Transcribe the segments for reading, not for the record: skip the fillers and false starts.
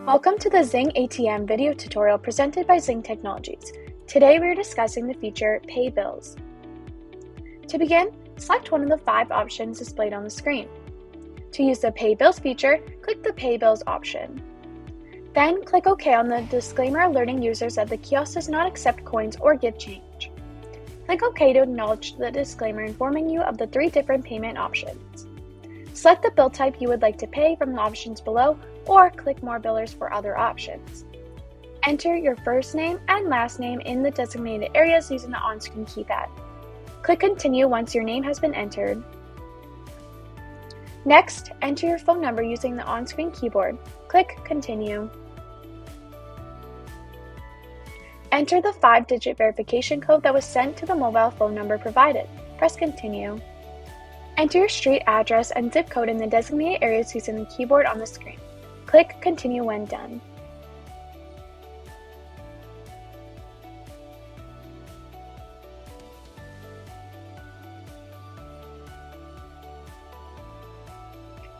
Welcome to the Zyng ATM video tutorial presented by Zyng Technologies. Today we are discussing the feature Pay Bills. To begin, select one of the 5 options displayed on the screen. To use the Pay Bills feature, click the Pay Bills option. Then click OK on the disclaimer alerting users that the kiosk does not accept coins or give change. Click OK to acknowledge the disclaimer informing you of the 3 different payment options. Select the bill type you would like to pay from the options below, or click More Billers for other options. Enter your first name and last name in the designated areas using the on-screen keypad. Click Continue once your name has been entered. Next, enter your phone number using the on-screen keyboard. Click Continue. Enter the 5-digit verification code that was sent to the mobile phone number provided. Press Continue. Enter your street address and zip code in the designated areas using the keyboard on the screen. Click Continue when done.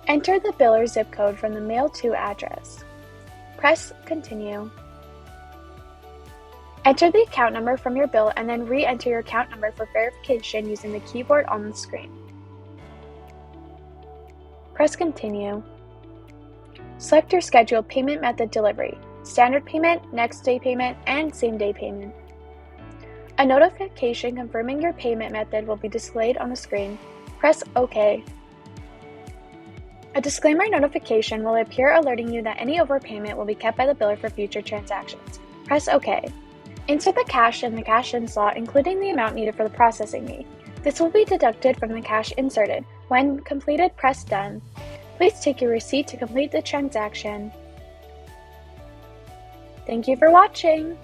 Enter the bill or zip code from the mail to address. Press Continue. Enter the account number from your bill and then re-enter your account number for verification using the keyboard on the screen. Press Continue. Select your scheduled payment method delivery: standard payment, next day payment, and same day payment. A notification confirming your payment method will be displayed on the screen. Press OK. A disclaimer notification will appear alerting you that any overpayment will be kept by the biller for future transactions. Press OK. Insert the cash in the cash in slot, including the amount needed for the processing fee. This will be deducted from the cash inserted. When completed, press Done. Please take your receipt to complete the transaction. Thank you for watching!